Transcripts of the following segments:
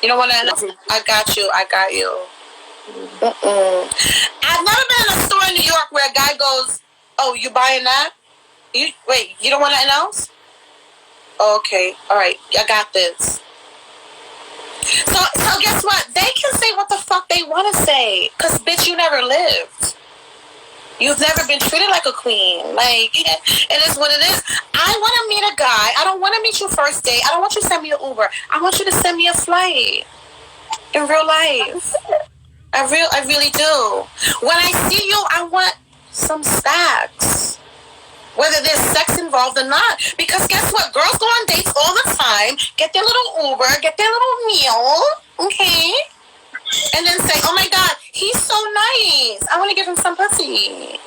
You don't want to know? I got you. I got you. I've never been in a store in New York where a guy goes, "Oh, you buying that? You don't want nothing else? Okay, all right, I got this." So guess what? They can say what the fuck they want to say, cause bitch, you never lived. You've never been treated like a queen. Like, it is what it is. I want to meet a guy. I don't want to meet you first date. I don't want you to send me an Uber. I want you to send me a flight in real life. I really do. When I see you, I want some stacks. Whether there's sex involved or not. Because guess what? Girls go on dates all the time, get their little Uber, get their little meal, okay? And then say, oh my God, he's so nice. I want to give him some pussy.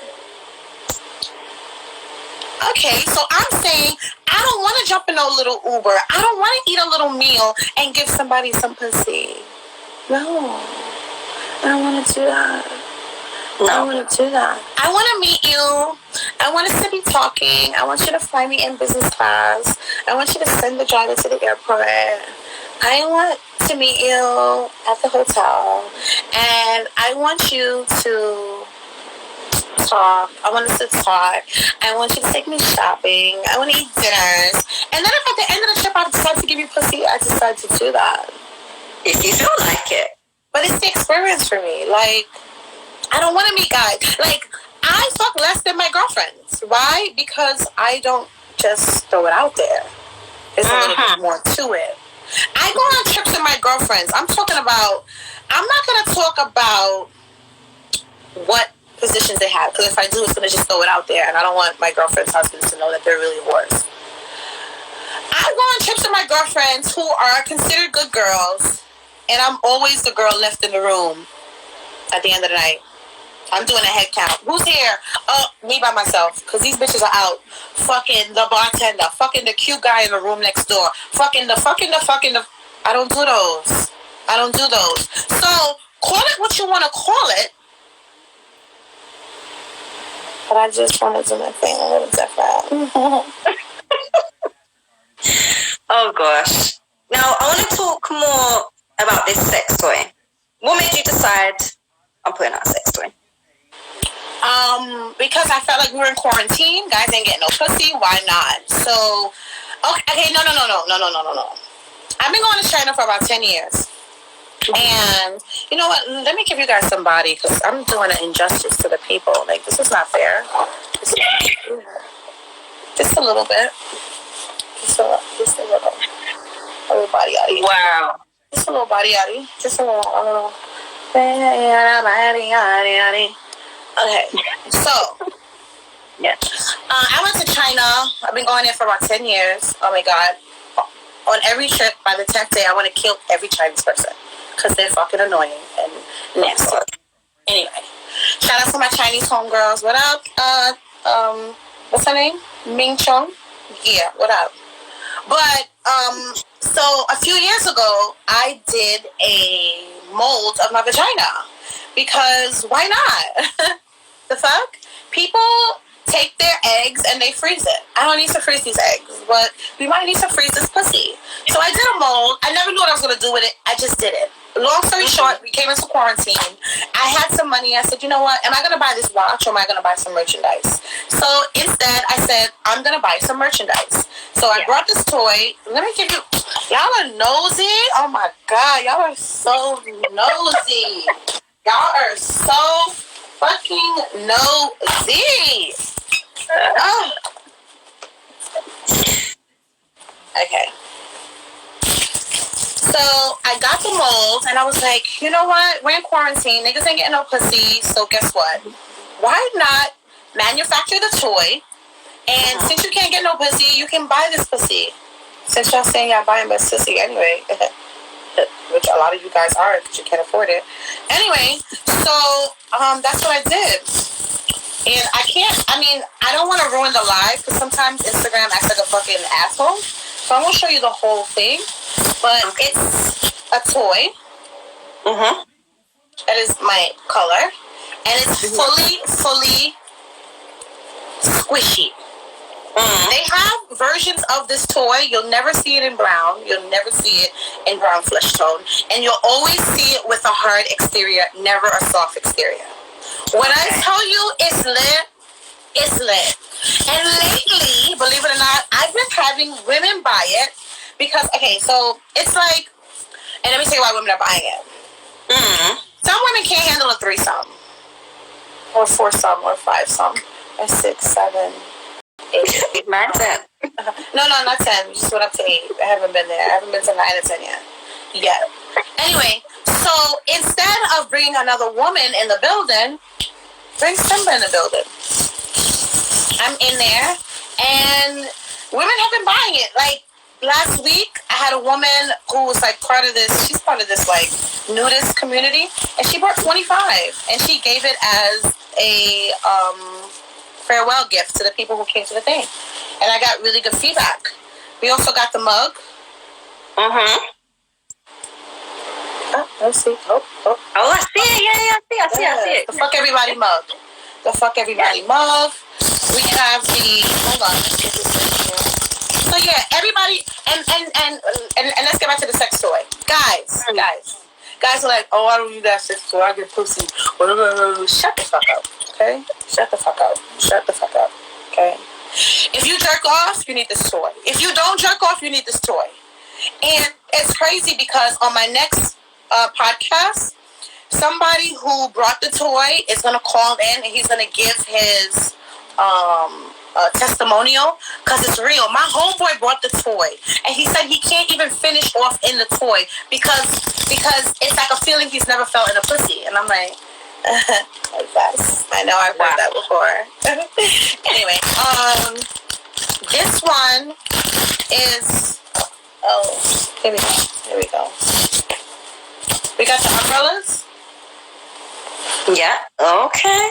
Okay, so I'm saying I don't want to jump in no little Uber. I don't want to eat a little meal and give somebody some pussy. No. I don't want to do that. No. I want to do that. I want to meet you. I want us to be talking. I want you to fly me in business class. I want you to send the driver to the airport. I want to meet you at the hotel. And I want you to talk. I want us to talk. I want you to take me shopping. I want to eat dinners. And then if at the end of the trip I decide to give you pussy, I decide to do that. If you feel like it. But it's the experience for me. Like, I don't want to meet guys. Like, I fuck less than my girlfriends. Why? Because I don't just throw it out there. There's a little bit more to it. I go on trips with my girlfriends. I'm not going to talk about what positions they have. Because if I do, it's going to just throw it out there. And I don't want my girlfriends' husbands to know that they're really whores. I go on trips with my girlfriends who are considered good girls. And I'm always the girl left in the room at the end of the night. I'm doing a head count. Who's here? Oh, me by myself. Because these bitches are out. Fucking the bartender. Fucking the cute guy in the room next door. Fucking the. I don't do those. So, call it what you want to call it. But I just want to do my thing a little different. Oh, gosh. Now, I want to talk more about this sex toy. What made you decide I'm putting out a sex toy? Because I felt like we were in quarantine. Guys ain't getting no pussy. Why not? So, okay, no. I've been going to China for about 10 years. And, you know what? Let me give you guys some body, because I'm doing an injustice to the people. Like, this is not fair. Just a little bit. Just a little. A little body yaddy. Wow. Just a little body yaddy. Just a little. Okay, so yeah, I went to China. I've been going there for about 10 years. Oh my God. On every trip, by the 10th day, I want to kill every Chinese person because they're fucking annoying and nasty. Anyway, shout out to my Chinese homegirls. What up? What's her name? Ming Chong? Yeah, what up? But, so a few years ago, I did a mold of my vagina. Because why not? The fuck? People take their eggs and they freeze it. I don't need to freeze these eggs, but we might need to freeze this pussy. So I did a mold. I never knew what I was going to do with it. I just did it. Long story short, we came into quarantine. I had some money. I said, you know what? Am I going to buy this watch or am I going to buy some merchandise? So instead, I said, I'm going to buy some merchandise. So I brought this toy. Let me give you... Y'all are nosy? Oh my God. Y'all are so nosy. Y'all are so fucking nosy. Oh. Okay. So I got the mold and I was like, you know what? We're in quarantine. Niggas ain't getting no pussy. So guess what? Why not manufacture the toy? And since you can't get no pussy, you can buy this pussy. Since y'all saying y'all buying this pussy anyway. Which a lot of you guys are because you can't afford it. Anyway, so that's what I did. And I don't want to ruin the live because sometimes Instagram acts like a fucking asshole. So I'm going to show you the whole thing. But it's a toy. Mm-hmm. That is my color. And it's fully squishy. They have versions of this toy. You'll never see it in brown. You'll never see it in brown flesh tone. And you'll always see it with a hard exterior, never a soft exterior. When I tell you it's lit, it's lit. And lately, believe it or not, I've been having women buy it because, okay, so it's like, and let me tell you why women are buying it. Some women can't handle a threesome, or foursome, or fivesome, or 6, 7, 8. 9, 10. No, not 10. Just went up to 8. I haven't been there. I haven't been to 9 or 10 yet. Anyway, so instead of bringing another woman in the building, bring Symba in the building. I'm in there, and women have been buying it. Like, last week, I had a woman who was, like, she's part of this, like, nudist community, and she bought 25, and she gave it as a, farewell gift to the people who came to the thing. And I got really good feedback. We also got the mug. Oh, let's see. Oh, I see it. Yeah, I see it. The Fuck Everybody mug. The Fuck Everybody mug. We have the, hold on, let's get this in here. So yeah, everybody, and let's get back to the sex toy. Guys are like, oh, I don't need that sex toy, I get pussy. Shut the fuck up, okay? Shut the fuck up, okay? If you jerk off, you need this toy. If you don't jerk off, you need this toy. And it's crazy because on my next podcast, somebody who brought the toy is going to call in and he's going to give his testimonial because it's real. My homeboy brought the toy and he said he can't even finish off in the toy because it's like a feeling he's never felt in a pussy. And I'm like, yes, I know I've heard that before. Anyway, this one is, here we go. We got the umbrellas. Yeah, okay.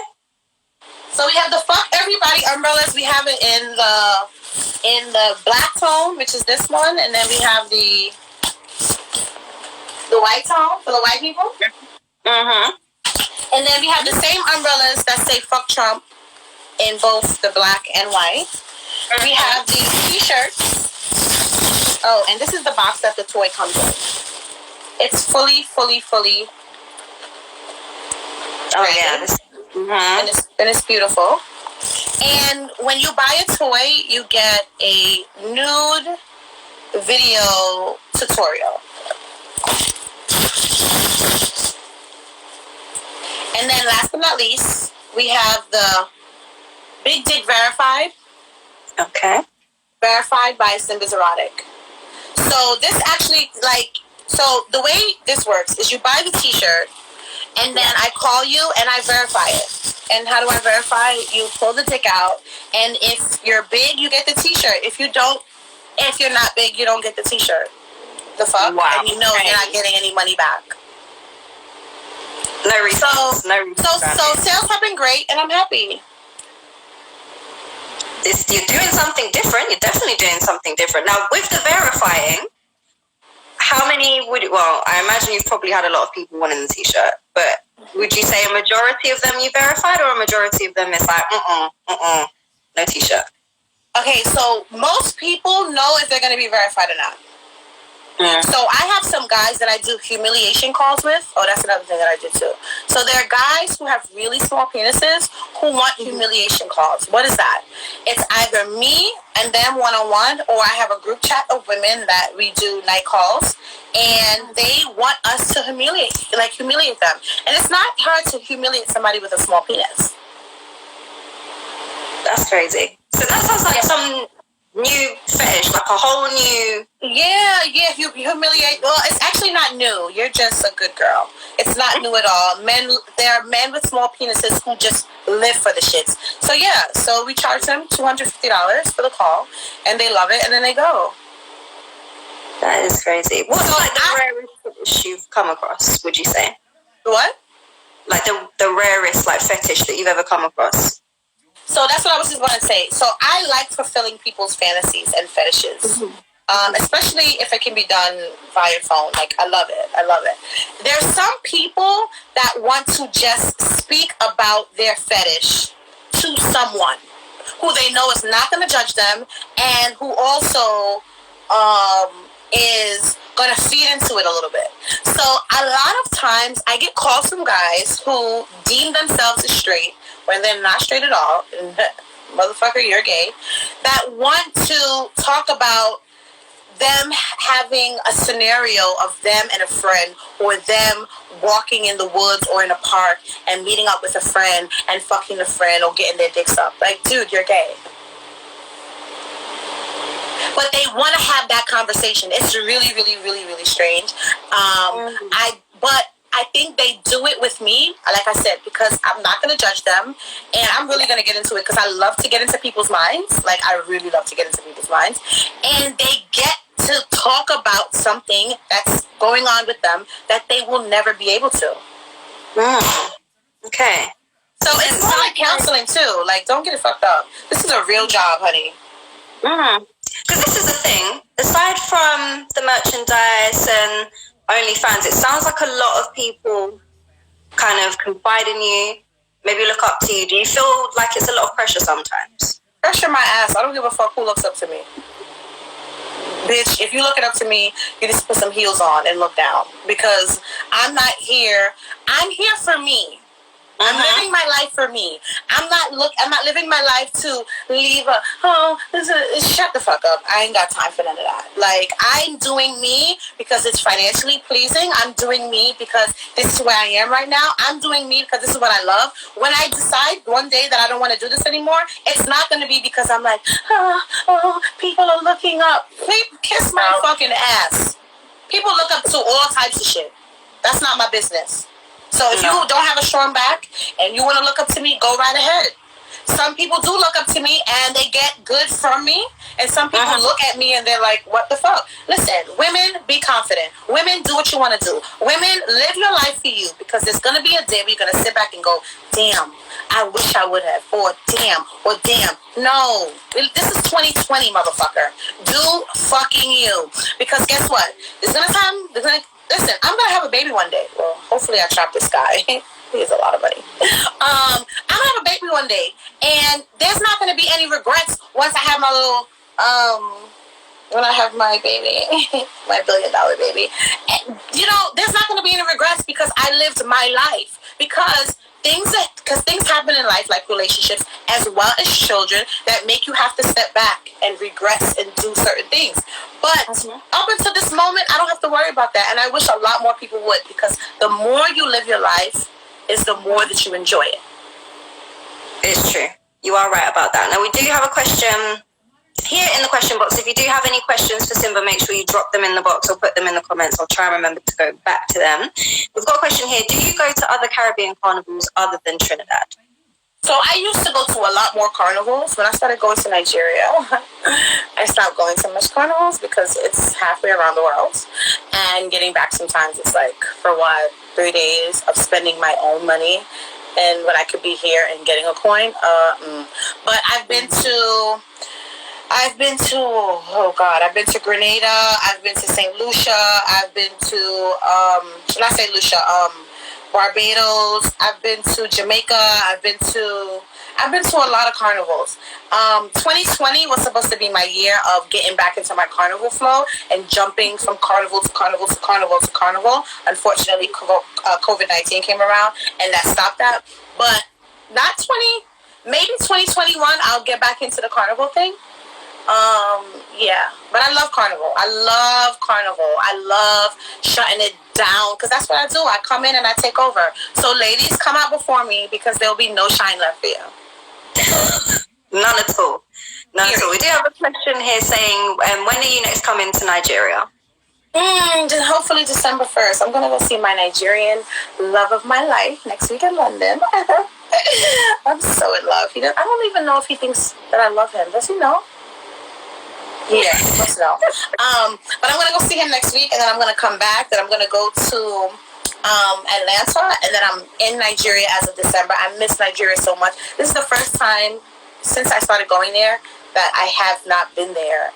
So we have the Fuck Everybody umbrellas. We have it in the black tone, which is this one, and then we have the white tone for the white people. And then we have the same umbrellas that say Fuck Trump in both the black and white. We have the t-shirts. Oh, and this is the box that the toy comes in. It's fully. Oh yeah, and it's beautiful. And when you buy a toy, you get a nude video tutorial. And then last but not least, we have the Big Dick Verified. Okay. Verified by Symba's Erotic. So this actually, so the way this works is you buy the t-shirt, and then I call you and I verify it. And how do I verify? You pull the dick out, and if you're big, you get the t-shirt. If you're not big, you don't get the t-shirt. The fuck? Wow. And you know you're not getting any money back. No reason. So sales have been great, and I'm happy. You're doing something different. You're definitely doing something different. Now, with the verifying, how many I imagine you've probably had a lot of people wanting the t-shirt, but would you say a majority of them you verified, or a majority of them is like, no t-shirt? Okay, so most people know if they're going to be verified or not. So I have some guys that I do humiliation calls with. Oh, that's another thing that I do too. So there are guys who have really small penises who want humiliation calls. What is that? It's either me and them one-on-one, or I have a group chat of women that we do night calls, and they want us to humiliate them. And it's not hard to humiliate somebody with a small penis. That's crazy. So that sounds like some new fetish, like a whole new... Yeah, you humiliate... Well, it's actually not new. You're just a good girl. It's not new at all. There are men with small penises who just live for the shits. So yeah, so we charge them $250 for the call, and they love it, and then they go. That is crazy. What's like the rarest fetish you've come across, would you say? What? Like the rarest fetish that you've ever come across? So that's what I was just going to say. So I like fulfilling people's fantasies and fetishes, especially if it can be done via phone. I love it. There's some people that want to just speak about their fetish to someone. who they know is not going to judge them, and who also is going to feed into it a little bit. So a lot of times I get calls from guys who deem themselves as straight when they're not straight at all. And motherfucker, you're gay. That want to talk about them having a scenario of them and a friend, or them walking in the woods or in a park and meeting up with a friend and fucking a friend or getting their dicks up. Like, dude, you're gay. But they want to have that conversation. It's really, really, really, really strange. I think they do it with me, like I said, because I'm not going to judge them. And I'm really going to get into it because I love to get into people's minds. Like, I really love to get into people's minds. And they get to talk about something that's going on with them that they will never be able to. Okay. So it's more like counseling, too. Like, don't get it fucked up. This is a real job, honey. Because this is the thing. Aside from the merchandise and OnlyFans, it sounds like a lot of people kind of confide in you, maybe look up to you. Do you feel like it's a lot of pressure sometimes? Pressure my ass. I don't give a fuck who looks up to me. Bitch, if you looking up to me, you just put some heels on and look down. Because I'm not here. I'm here for me. I'm living my life for me. I'm not living my life to leave shut the fuck up. I ain't got time for none of that. Like, I'm doing me because it's financially pleasing. I'm doing me because this is where I am right now. I'm doing me because this is what I love. When I decide one day that I don't want to do this anymore, it's not going to be because I'm like, people are looking up. Please kiss my fucking ass. People look up to all types of shit. That's not my business. So if you don't have a strong back and you want to look up to me, go right ahead. Some people do look up to me and they get good from me. And some people look at me and they're like, what the fuck? Listen, women, be confident. Women, do what you want to do. Women, live your life for you. Because there's going to be a day where you're going to sit back and go, damn, I wish I would have. Or damn. No. This is 2020, motherfucker. Do fucking you. Because guess what? There's going to come... Listen, I'm going to have a baby one day. Well, hopefully I trap this guy. He has a lot of money. I'm going to have a baby one day. And there's not going to be any regrets once I have my little, when I have my baby, my $1 billion baby. And, there's not going to be any regrets because I lived my life. Because things happen in life, like relationships, as well as children, that make you have to step back and regress and do certain things. But up until this moment, I don't have to worry about that. And I wish a lot more people would, because the more you live your life is the more that you enjoy it. It's true. You are right about that. Now, we do have a question here in the question box. If you do have any questions for Symba, make sure you drop them in the box or put them in the comments. I'll try and remember to go back to them. We've got a question here. Do you go to other Caribbean carnivals other than Trinidad? So I used to go to a lot more carnivals. When I started going to Nigeria, I stopped going to much carnivals because it's halfway around the world. And getting back sometimes it's like, for what, 3 days of spending my own money, and when I could be here and getting a coin. But I've been to Grenada, I've been to St. Lucia, I've been to, not St. Lucia, Barbados, I've been to Jamaica, I've been to a lot of carnivals. 2020 was supposed to be my year of getting back into my carnival flow and jumping from carnival to carnival to carnival to carnival. Unfortunately, COVID-19 came around and that stopped that. But maybe 2021, I'll get back into the carnival thing. But I love carnival. I love shutting it down, because that's what I do. I come in and I take over. So ladies, come out before me, because there'll be no shine left for you. None at all. We do have a question here saying, when are you next coming to Nigeria? Hopefully December 1st. I'm going to go see my Nigerian love of my life next week in London. I'm so in love. I don't even know if he thinks that I love him. Does he know? Yeah, he must know. But I'm going to go see him next week, and then I'm going to come back. Then I'm going to go to Atlanta, and then I'm in Nigeria as of December. I miss Nigeria so much. This is the first time since I started going there that I have not been there.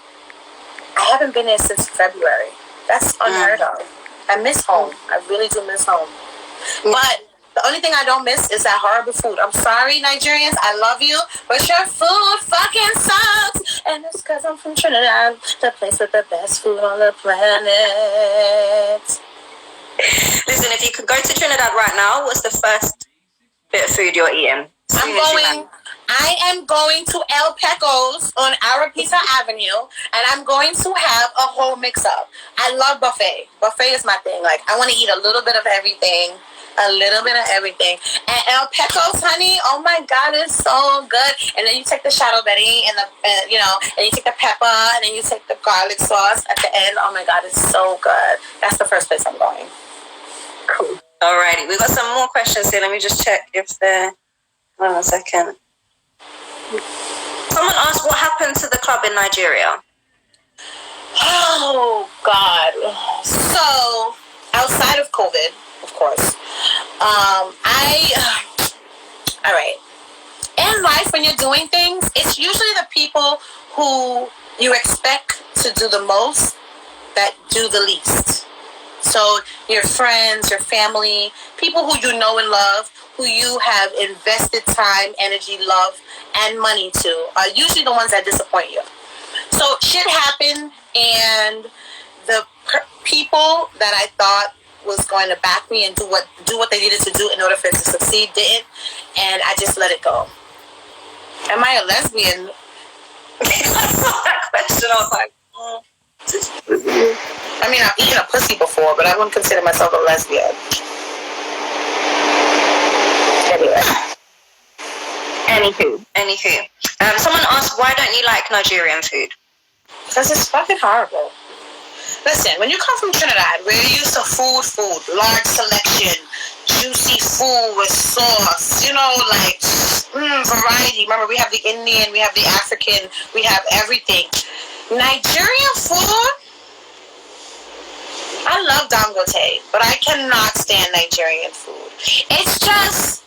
I haven't been there since February. That's unheard of. I miss home. I really do miss home. But The only thing I don't miss is that horrible food. I'm sorry, Nigerians. I love you, but your food fucking sucks. And it's because I'm from Trinidad, the place with the best food on the planet. Listen, if you could go to Trinidad right now, what's the first bit of food you're eating? I am going to El Pecos on Arapisa Avenue, and I'm going to have a whole mix-up. I love buffet. Buffet is my thing. Like, I want to eat a little bit of everything. A little bit of everything. And El Pecos, honey, oh my God, it's so good. And then you take the shadow Betty and and you take the pepper, and then you take the garlic sauce at the end. Oh my God, it's so good. That's the first place I'm going. Cool. Alrighty, we got some more questions here. Let me just check if they're... Hold on a second. Someone asked what happened to the club in Nigeria. Oh God. So outside of COVID, of course, all right. In life, when you're doing things, it's usually the people who you expect to do the most that do the least. So your friends, your family, people who you know and love, who you have invested time, energy, love, and money to, are usually the ones that disappoint you. So shit happened, and the people that I thought was going to back me and do what they needed to do in order for it to succeed didn't, and I just let it go. Am I a lesbian? I saw that question. I was like, I mean, I've eaten a pussy before, but I wouldn't consider myself a lesbian. Anywho. Someone asked, why don't you like Nigerian food? Because it's fucking horrible. Listen, when you come from Trinidad, we're used to food, large selection, juicy food with sauce, variety. Remember, we have the Indian, we have the African, we have everything. Nigerian food, I love Dangote, but I cannot stand Nigerian food. It's just,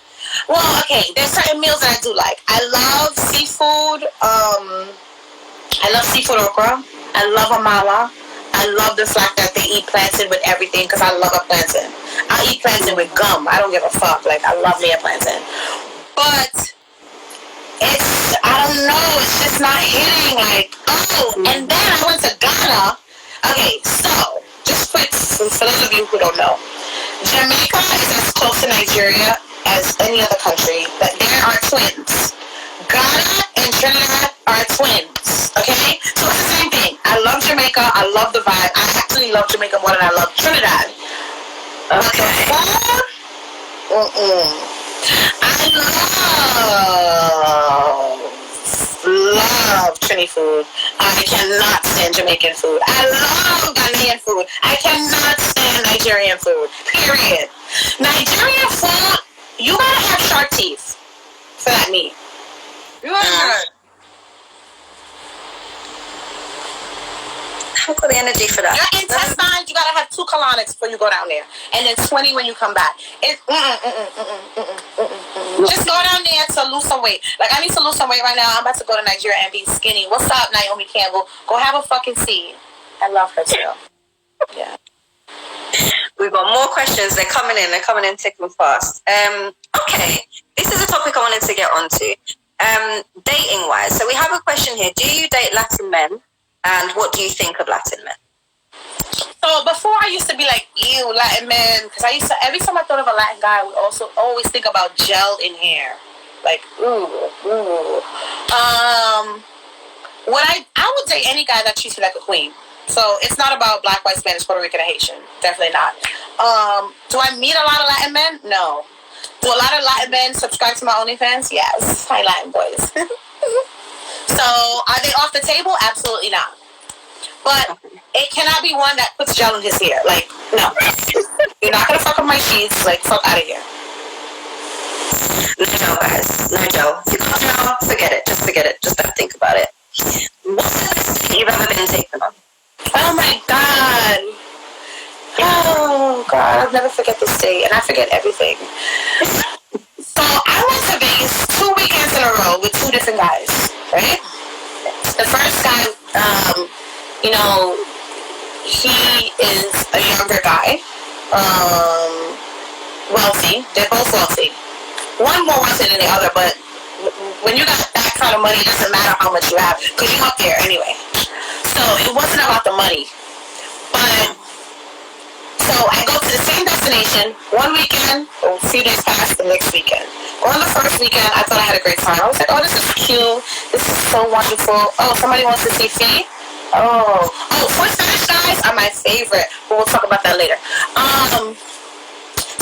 there's certain meals that I do like. I love seafood. I love seafood okra. I love amala. I love the fact that they eat plantain with everything because I love a plantain. I eat plantain with gum. I don't give a fuck. Like, I love me a plantain. But I don't know, it's just not hitting. Like, and then I went to Ghana. Okay, so, just for those of you who don't know, Jamaica is as close to Nigeria as any other country. But there are twins. Ghana and Trinidad are twins, okay? So it's the same thing. I love Jamaica. I love the vibe. I actually love Jamaica more than I love Trinidad. Okay. I love Trini food. I cannot stand Jamaican food. I love Ghanaian food. I cannot stand Nigerian food. Period. Nigerian food, you gotta have shark teeth for that meat. You gotta have. I've got the energy for that. Your intestines, you gotta have 2 colonics before you go down there, and then 20 when you come back. It's Just go down there to lose some weight. Like, I need to lose some weight right now. I'm about to go to Nigeria and be skinny. What's up, Naomi Campbell? Go have a fucking seat. I love her too. Yeah. We've got more questions. They're coming in thick and fast. Okay, this is a topic I wanted to get onto. Dating wise, so we have a question here. Do you date Latin men? And what do you think of Latin men? So before I used to be like, ew, Latin men, because I used to, every time I thought of a Latin guy, I would also always think about gel in hair. Like, ooh. What I would date any guy that treats you like a queen. So it's not about black, white, Spanish, Puerto Rican, or Haitian. Definitely not. Do I meet a lot of Latin men? No. Do a lot of Latin men subscribe to my OnlyFans? Yes. Hi, Latin boys. So, are they off the table? Absolutely not. But it cannot be one that puts gel in his hair. Like, no. You're not going to fuck up my sheets. Like, fuck out of here. No gel, guys. No gel. If you got gel, forget it. Just forget it. Just don't think about it. What's the best thing you've ever been taken on? Oh, my God. Oh, God. I'll never forget this day. And I forget everything. So, I went to Vegas 2 weekends in a row with 2 different guys. Right? The first guy, he is a younger guy. wealthy. They're both wealthy. One more wealthy than the other, but when you got that kind of money, it doesn't matter how much you have because you're up there anyway. So it wasn't about the money. But so I go to the same destination one weekend, a few days past the next weekend. On the first weekend, I thought I had a great time. I was like, oh, this is cute. This is so wonderful. Oh, somebody wants to see Fee? Foot fetish guys are my favorite. But we'll talk about that later.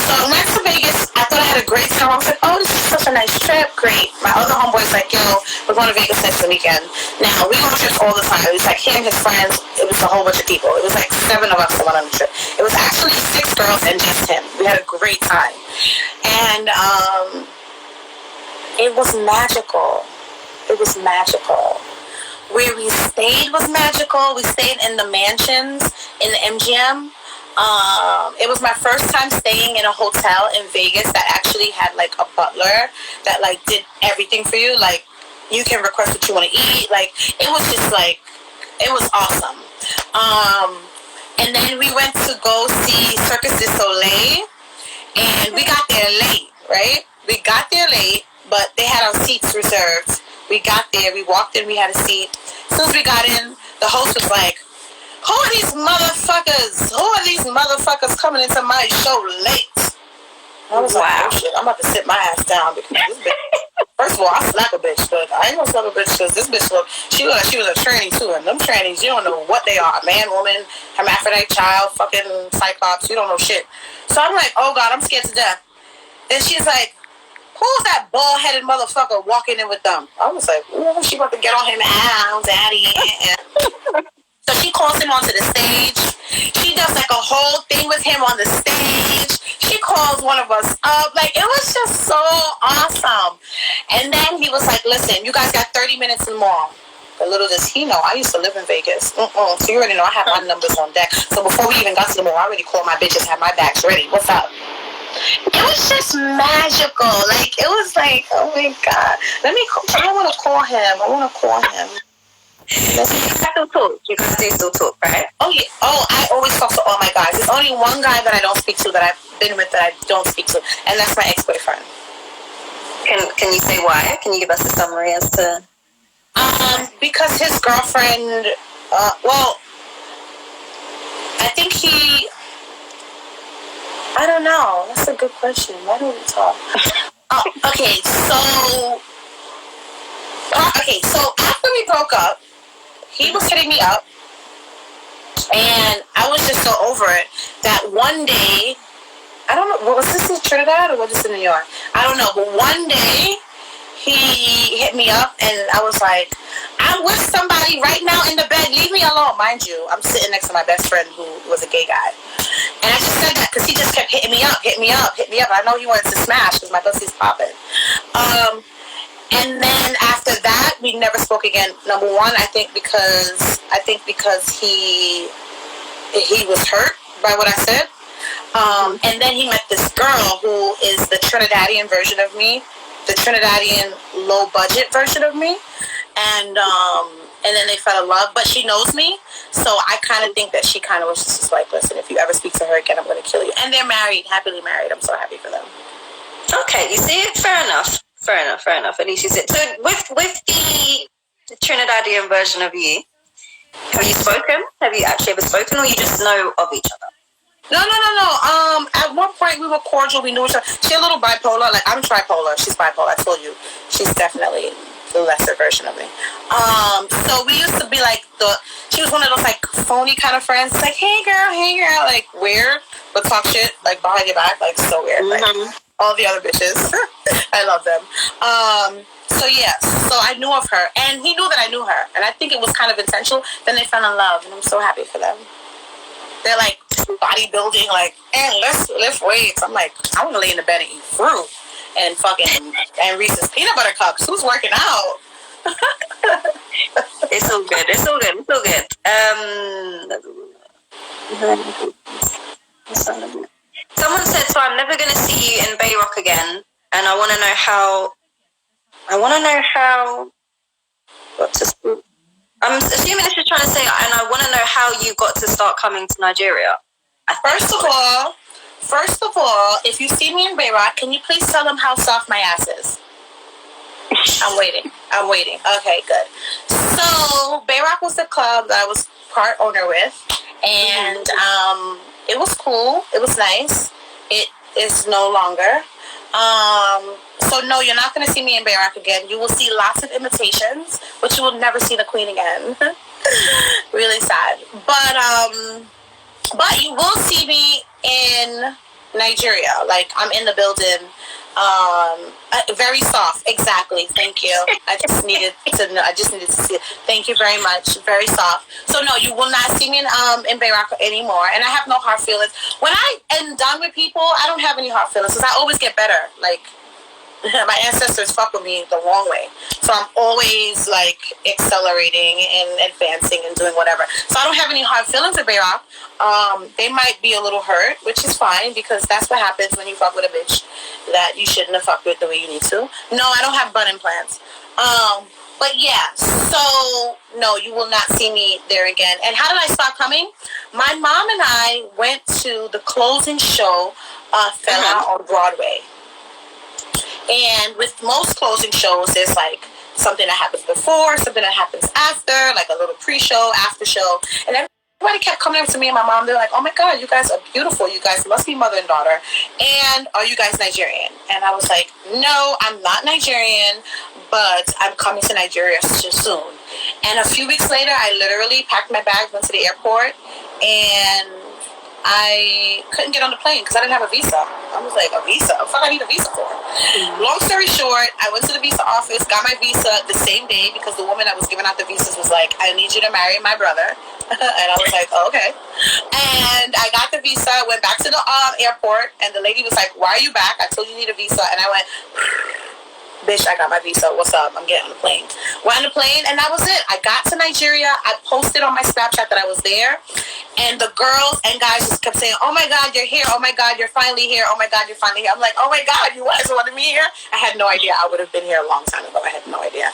So I went to Vegas. I thought I had a great time. I was like, oh, this is such a nice trip. Great. My other homeboy's like, yo, we're going to Vegas next weekend. Now, we go on trips all the time. It was like him, his friends. It was a whole bunch of people. It was like 7 of us that went on the trip. It was actually 6 girls and just him. We had a great time. And it was magical. It was magical. Where we stayed was magical. We stayed in the mansions in the MGM. It was my first time staying in a hotel in Vegas that actually had like a butler that like did everything for you. Like you can request what you want to eat. Like it was just like, it was awesome. And then we went to go see Circus du Soleil, and we got there late, right? We got there late, but they had our seats reserved. We got there, we walked in, we had a seat. As soon as we got in, the host was like, who are these motherfuckers? Who are these motherfuckers coming into my show late? I was like, oh shit, I'm about to sit my ass down because this bitch, first of all, I slap a bitch, but I ain't gonna slap a bitch because this bitch she looked like she was a tranny too, and them trannies, you don't know what they are. Man, woman, hermaphrodite, child, fucking cyclops, you don't know shit. So I'm like, oh God, I'm scared to death. And she's like, who's that bald-headed motherfucker walking in with them? I was like, ooh, she about to get on him, daddy. So she calls him onto the stage. She does like a whole thing with him on the stage. She calls one of us up. Like, it was just so awesome. And then he was like, listen, you guys got 30 minutes and more. But little does he know, I used to live in Vegas. So you already know I have my numbers on deck. So before we even got to the mall, I already called my bitches, had my bags ready. What's up? It was just magical. Like, it was like, oh my God. I want to call him. You guys still talk. You guys do still talk, right? Oh, yeah. Oh, I always talk to all my guys. There's only one guy that I don't speak to, that I've been with, that I don't speak to. And that's my ex-boyfriend. Can you say why? Can you give us a summary as to... Because his girlfriend, I think I don't know. That's a good question. Why don't we talk? Okay, so after we broke up, he was hitting me up, and I was just so over it that one day, I don't know, was this in Trinidad or was this in New York? I don't know, but one day, he hit me up, and I was like, I'm with somebody right now in the bed, leave me alone. Mind you, I'm sitting next to my best friend who was a gay guy. And I just said that because he just kept hitting me up. I know he wanted to smash because my pussy's popping. And then after that, we never spoke again. Number one, I think because he was hurt by what I said. And then he met this girl who is the Trinidadian version of me, the Trinidadian low budget version of me, and then they fell in love. But she knows me, so I kind of think that she kind of was just like, listen, if you ever speak to her again, I'm going to kill you. And they're married, happily married. I'm so happy for them. Okay, you see, fair enough. At least you said. So with the Trinidadian version of you, have you spoken? Have you actually ever spoken, or you just know of each other? No. At one point we were cordial. We knew each other. She's a little bipolar. Like, I'm tripolar. She's bipolar. I told you. She's definitely the lesser version of me. So we used to be like she was one of those like phony kind of friends. It's like, hey girl, like weird, but talk shit like behind your back, like so weird. Mm-hmm. Like all the other bitches. I love them. So I knew of her, and he knew that I knew her, and I think it was kind of intentional. Then they fell in love, and I'm so happy for them. They're like bodybuilding, like, let's lift weights. I'm like, I want to lay in the bed and eat fruit and and Reese's peanut butter cups. Who's working out? It's all good. Someone said, so I'm never going to see you in Bay Rock again, and I want to know how. What to speak. I'm assuming this is trying to say, and I want to know how you got to start coming to Nigeria. First of all, First of all, if you see me in Bayrock, can you please tell them how soft my ass is? I'm waiting. Okay, good. So Bayrock was the club that I was part owner with, and it was cool. It was nice. It is no longer. So no, you're not going to see me in Bayrock again. You will see lots of imitations, but you will never see the Queen again. Really sad. But you will see me in Nigeria. Like, I'm in the building. Very soft. Exactly. Thank you. I just needed to see it. Thank you very much. Very soft. So no, you will not see me in Bayrock anymore. And I have no hard feelings. When I am done with people, I don't have any hard feelings because I always get better. Like, my ancestors fuck with me the wrong way. So I'm always like accelerating and advancing and doing whatever. So I don't have any hard feelings with Bayrock. They might be a little hurt, which is fine because that's what happens when you fuck with a bitch that you shouldn't have fucked with the way you need to. No, I don't have butt implants. But yeah, so no, you will not see me there again. And how did I start coming? My mom and I went to the closing show, Fella on Broadway. And with most closing shows, there's like something that happens before, something that happens after, like a little pre-show, after show. And everybody kept coming up to me and my mom. They're like, oh my God, you guys are beautiful. You guys must be mother and daughter. And are you guys Nigerian? And I was like, no, I'm not Nigerian, but I'm coming to Nigeria soon. And a few weeks later, I literally packed my bags, went to the airport, and I couldn't get on the plane because I didn't have a visa. I was like, a visa? What the fuck I need a visa for? Long story short, I went to the visa office, got my visa the same day because the woman that was giving out the visas was like, I need you to marry my brother. And I was like, oh, okay. And I got the visa, went back to the airport, and the lady was like, why are you back? I told you need a visa. And I went, bitch, I got my visa. What's up? I'm getting on the plane. Went on the plane, and that was it. I got to Nigeria. I posted on my Snapchat that I was there, and the girls and guys just kept saying, oh my God, you're here. Oh my God, you're finally here. Oh my God, you're finally here. I'm like, oh my God, you guys wanted me here? I had no idea. I would have been here a long time ago. I had no idea.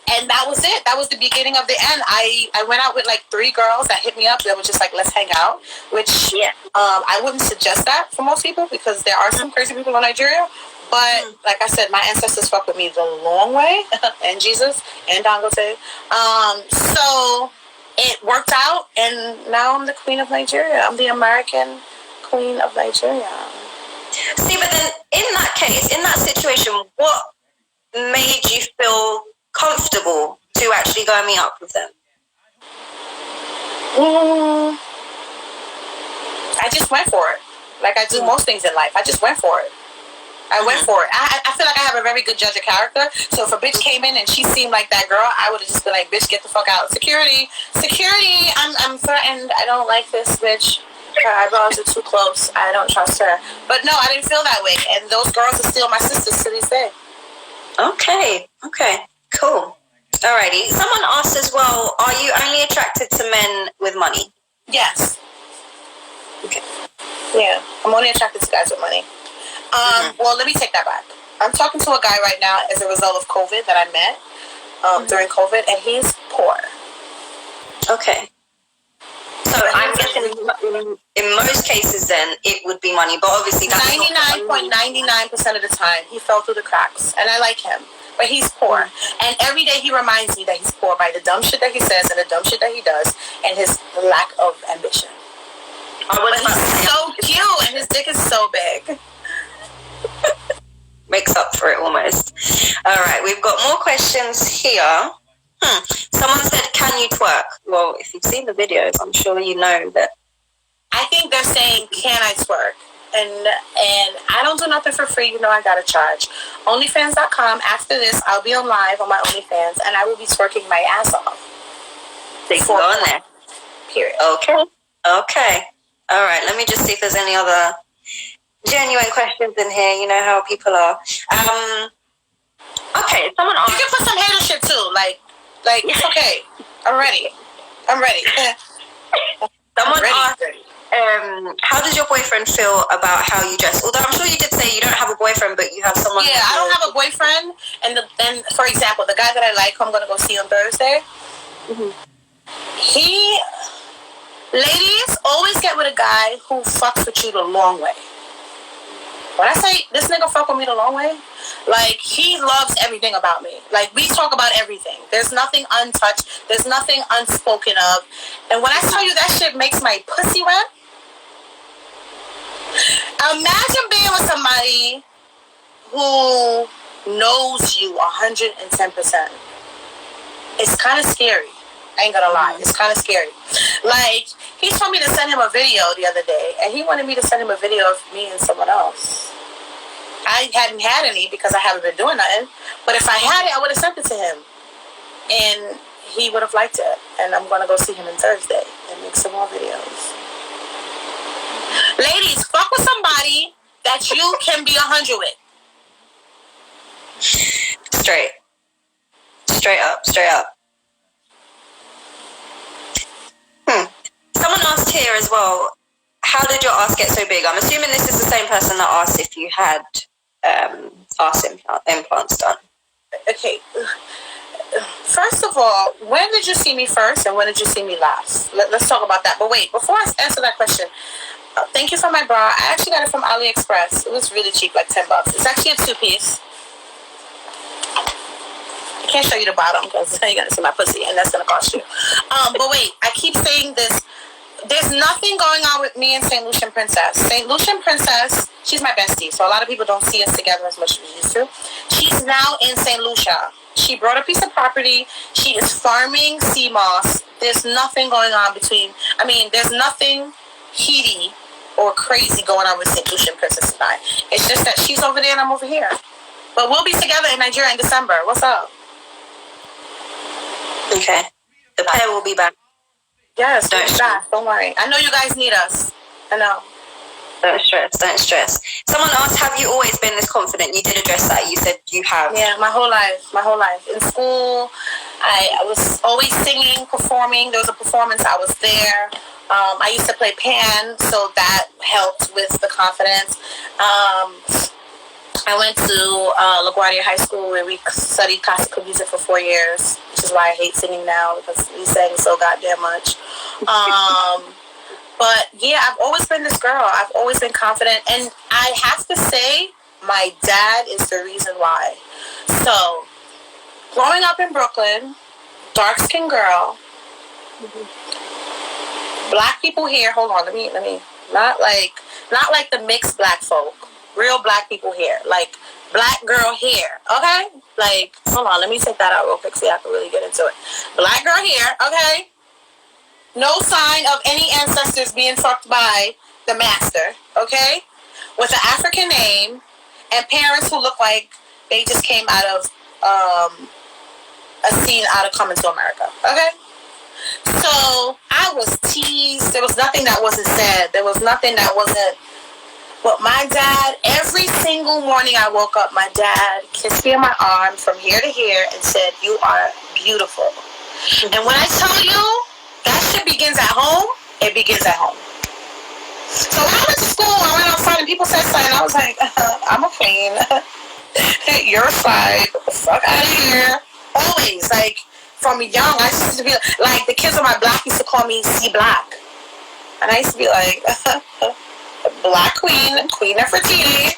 And that was it. That was the beginning of the end. I went out with like 3 girls that hit me up. They were just like, let's hang out, which I wouldn't suggest that for most people because there are some crazy people in Nigeria. But like I said, my ancestors fuck with me the long way, and Jesus, and Dangote. So it worked out, and now I'm the Queen of Nigeria. I'm the American Queen of Nigeria. See, but then in that case, in that situation, what made you feel comfortable to actually go and meet up with them? I just went for it. Like I do most things in life. I just went for it. I went for it. I feel like I have a very good judge of character. So if a bitch came in and she seemed like that girl, I would have just been like, bitch, get the fuck out. Security, I'm threatened. I don't like this bitch. Her eyebrows are too close. I don't trust her. But no, I didn't feel that way. And those girls are still my sisters to this day. Okay, cool. Alrighty. Someone asked as well, are you only attracted to men with money? Yes. Okay. Yeah, I'm only attracted to guys with money. Well, let me take that back. I'm talking to a guy right now as a result of COVID that I met during COVID, and he's poor. Okay. So I'm guessing in most cases then it would be money, but obviously 99.99% of the time he fell through the cracks, and I like him. But he's poor. And every day he reminds me that he's poor by the dumb shit that he says and the dumb shit that he does and his lack of ambition. But he's so cute and his dick is so big. Makes up for it almost. All right, we've got more questions here. Someone said, can you twerk? Well, if you've seen the videos, I'm sure you know that. I think they're saying, can I twerk? And I don't do nothing for free. You know I gotta charge. OnlyFans.com. After this, I'll be on live on my OnlyFans, and I will be twerking my ass off. So you can go on there. Period. Okay. All right. Let me just see if there's any other genuine questions in here. You know how people are. Okay. Someone asked. You can put some hater shit too. Like it's okay. I'm ready. Someone asked. How does your boyfriend feel about how you dress? Although I'm sure you did say you don't have a boyfriend, but you have someone. Yeah, I don't have a boyfriend. And for example, the guy that I like, who I'm going to go see on Thursday, Ladies, always get with a guy who fucks with you the long way. When I say this nigga fuck with me the long way, like, he loves everything about me. Like, we talk about everything. There's nothing untouched. There's nothing unspoken of. And when I tell you that shit makes my pussy wet, imagine being with somebody who knows you 110%. It's kind of scary. I ain't gonna lie. It's kind of scary. Like, he told me to send him a video the other day, and he wanted me to send him a video of me and someone else. I hadn't had any because I haven't been doing nothing. But if I had it, I would have sent it to him. And he would have liked it. And I'm gonna go see him on Thursday and make some more videos. Ladies, fuck with somebody that you can be 100 with. Straight up. Someone asked here as well, how did your ass get so big? I'm assuming this is the same person that asked if you had ass implants done. Okay. First of all, when did you see me first and when did you see me last? Let's talk about that. But wait, before I answer that question, thank you for my bra. I actually got it from AliExpress. It was really cheap, like $10. It's actually a 2-piece. I can't show you the bottom because you're going to see my pussy and that's going to cost you. But wait, I keep saying this. There's nothing going on with me and St. Lucian Princess. St. Lucian Princess, she's my bestie, so a lot of people don't see us together as much as we used to. She's now in St. Lucia. She brought a piece of property. She is farming sea moss. There's nothing going on there's nothing heady or crazy going on with St. Lucian Princess and I. It's just that she's over there and I'm over here. But we'll be together in Nigeria in December. What's up? Okay. The pair will be back. Yes, don't worry. I know you guys need us. I know. Don't stress. Someone asked, have you always been this confident? You did address that. You said you have. Yeah, my whole life. In school, I was always singing, performing. There was a performance, I was there. I used to play pan, so that helped with the confidence. I went to LaGuardia High School where we studied classical music for 4 years, which is why I hate singing now because we sang so goddamn much. But yeah, I've always been this girl. I've always been confident. And I have to say, my dad is the reason why. So, growing up in Brooklyn, dark-skinned girl, black people here, hold on, let me, not like the mixed black folk. Real black people here, like black girl here, okay? Like, hold on, let me take that out real quick so I can really get into it. Black girl here, okay? No sign of any ancestors being fucked by the master, okay? With an African name and parents who look like they just came out of a scene out of Coming to America, okay? So I was teased. There was nothing that wasn't said. There was nothing that wasn't. But my dad, every single morning I woke up, my dad kissed me on my arm from here to here and said, "You are beautiful." And when I tell you that shit begins at home, it begins at home. So when I went to school, I went outside and people said something. I was like, I'm a queen. You're fine. Get the fuck out of here. Always, like, from young, I used to be like, the kids on my block used to call me C Black. And I used to be like, Black Queen, Queen Nefertiti.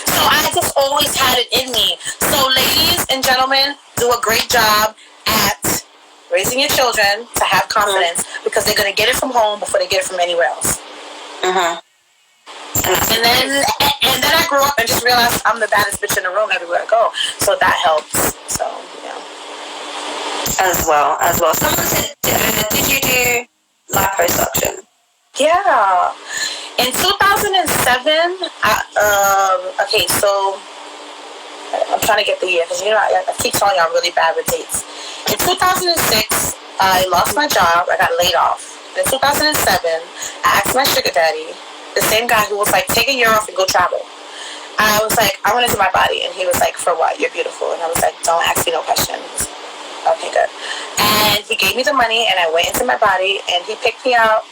So I just always had it in me. So ladies and gentlemen, do a great job at raising your children to have confidence because they're going to get it from home before they get it from anywhere else. And then I grew up and just realized I'm the baddest bitch in the room everywhere I go. So that helps. So, yeah. As well. Someone said, did you do liposuction? Yeah. In 2007, okay, so I'm trying to get the year because, you know, I keep telling you I'm really bad with dates. In 2006, I lost my job. I got laid off. In 2007, I asked my sugar daddy, the same guy who was like, take a year off and go travel. I was like, I want to do my body. And he was like, for what? You're beautiful. And I was like, don't ask me no questions. Okay, good. And he gave me the money and I went into my body and he picked me out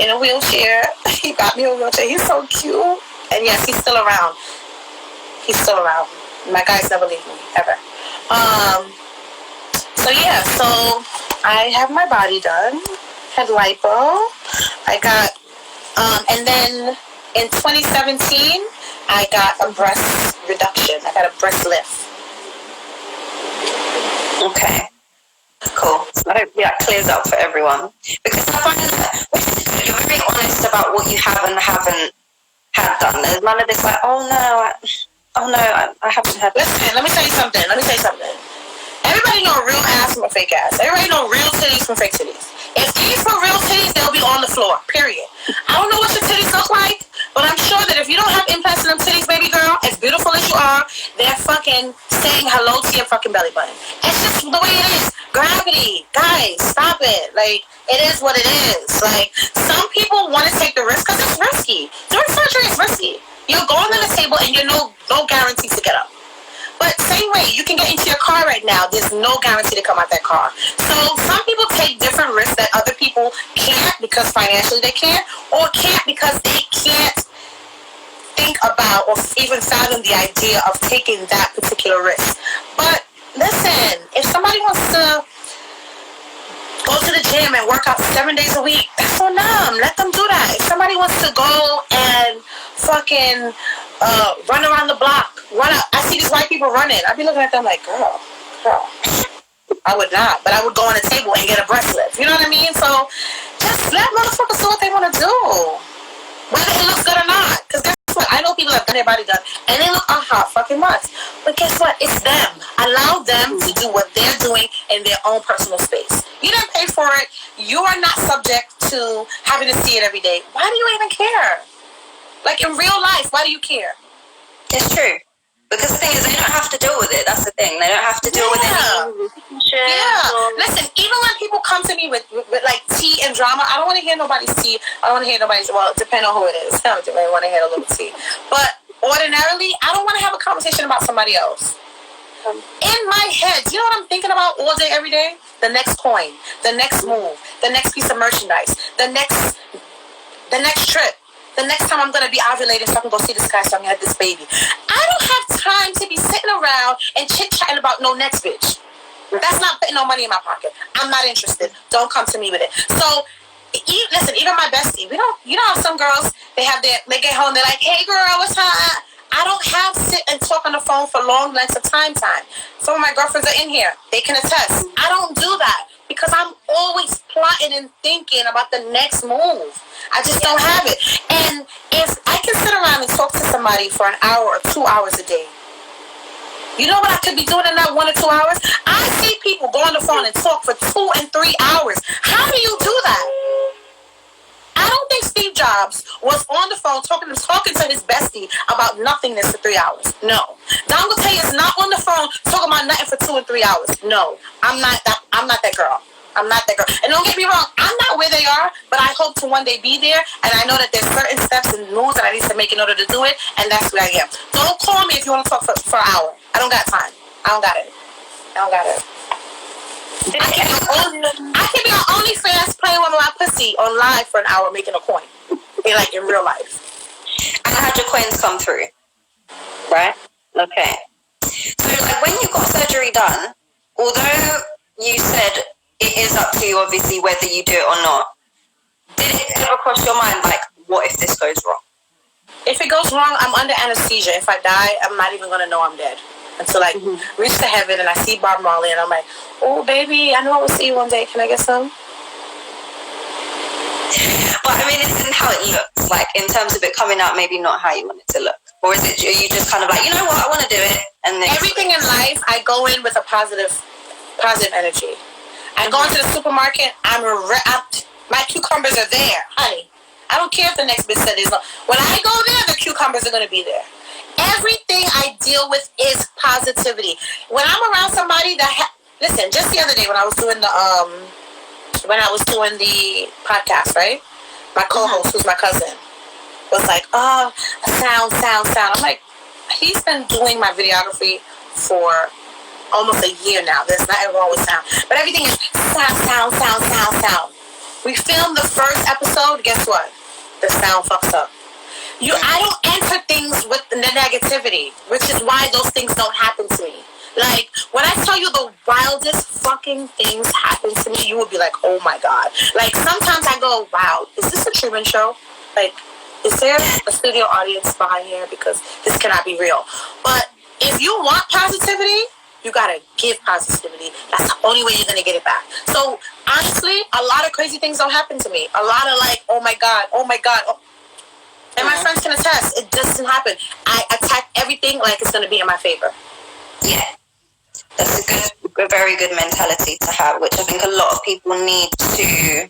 in a wheelchair. He got me a wheelchair. He's so cute. And yes, he's still around. My guys never leave me, ever. So yeah, so I have my body done. had lipo. I got, and then in 2017, I got a breast reduction. I got a breast lift. Okay. Cool. So I hope that clears up for everyone. Because I find that you're very honest about what you have and haven't had done. There's none of this like, I haven't had. Listen, let me tell you something. Everybody know real ass from a fake ass. Everybody know real titties from fake titties. If these were real titties, they'll be on the floor. Period. I don't know what your titties look like, but I'm sure that if you don't have implants in them titties, baby girl, as beautiful as you are, they're fucking saying hello to your fucking belly button. It's just the way it is. Gravity. Guys, stop it. Like, it is what it is. Like, some people want to take the risk because it's risky. Doing surgery is risky. You're going on the table and you're no guarantee to get up. But same way, you can get into your car right now. There's no guarantee to come out that car. So some people take different risks that other people can't because financially they can't, or can't because they can't think about or even fathom the idea of taking that particular risk. But listen, if somebody wants to go to the gym and work out 7 days a week, that's on them. Let them do that. If somebody wants to go and fucking run around the block, run out. I see these white people running. I'd be looking at them like, girl. I would not, but I would go on a table and get a breast lift. You know what I mean? So just let motherfuckers do what they want to do, whether it looks good or not. Because guess what? I know people have done their body done, and they look a hot fucking mess. But guess what? It's them. Allow them to do what they're doing in their own personal space. You didn't pay for it. You are not subject to having to see it every day. Why do you even care? Like, in real life, why do you care? It's true. Because the thing is, they don't have to deal with it. That's the thing. They don't have to deal with it. Listen, even when people come to me with like tea and drama, I don't want to hear nobody's tea. I don't want to hear nobody's, well, it depends on who it is. I don't want to hear a little tea. But ordinarily, I don't want to have a conversation about somebody else. In my head, you know what I'm thinking about all day, every day? The next coin, the next move, the next piece of merchandise, the next trip. The next time I'm going to be ovulating so I can go see this guy so I can have this baby. I don't have time to be sitting around and chit-chatting about no next bitch. That's not putting no money in my pocket. I'm not interested. Don't come to me with it. So, listen, even my bestie, we don't, you know how some girls, they get home, they're like, hey girl, what's up? I don't have sit and talk on the phone for long lengths of time. Some of my girlfriends are in here. They can attest. I don't do that because I'm always plotting and thinking about the next move. I just don't have it. And if I can sit around and talk to somebody for an hour or 2 hours a day, you know what I could be doing in that 1 or 2 hours? I see people go on the phone and talk for 2 and 3 hours. How do you do that? I don't think Steve Jobs was on the phone talking to his bestie about nothingness for 3 hours. No. Don Gutierrez is not on the phone talking about nothing for 2 and 3 hours. No. I'm not that girl. I'm not that girl. And don't get me wrong, I'm not where they are, but I hope to one day be there, and I know that there's certain steps and moves that I need to make in order to do it, and that's where I am. Don't call me if you want to talk for an hour. I don't got time. I don't got it. I can be on OnlyFans playing with my pussy on live for an hour making a coin. In real life. And I had your coins come through. Right? Okay. So, like, when you got surgery done, although you said it is up to you, obviously, whether you do it or not, did it ever cross your mind, like, what if this goes wrong? If it goes wrong, I'm under anesthesia. If I die, I'm not even going to know I'm dead. Until I reach to heaven and I see Bob Marley and I'm like, oh, baby, I know I will see you one day. Can I get some? But, I mean, it's in how it looks. Like, in terms of it coming out, maybe not how you want it to look. Or are you just kind of like, you know what, I want to do it? And then everything in life, I go in with a positive energy. I go into the supermarket, my cucumbers are there, honey. I don't care if the next bitch said there's no. When I go there, the cucumbers are going to be there. Everything I deal with is positivity. When I'm around somebody that listen, just the other day when I was doing the podcast, right? My co-host, who's my cousin, was like, oh, sound. I'm like, he's been doing my videography for almost a year now. There's nothing wrong with sound. But everything is sound. We filmed the first episode, guess what? The sound fucks up. I don't enter things with the negativity, which is why those things don't happen to me. Like, when I tell you the wildest fucking things happen to me, you will be like, oh my God. Like, sometimes I go, wow, is this a Truman Show? Like, is there a studio audience behind here? Because this cannot be real. But if you want positivity, you gotta give positivity. That's the only way you're gonna get it back. So, honestly, a lot of crazy things don't happen to me. A lot of like, oh my God. Oh. And my friends can attest, it doesn't happen. I attack everything like it's gonna be in my favor. Yeah. That's a very good mentality to have, which I think a lot of people need to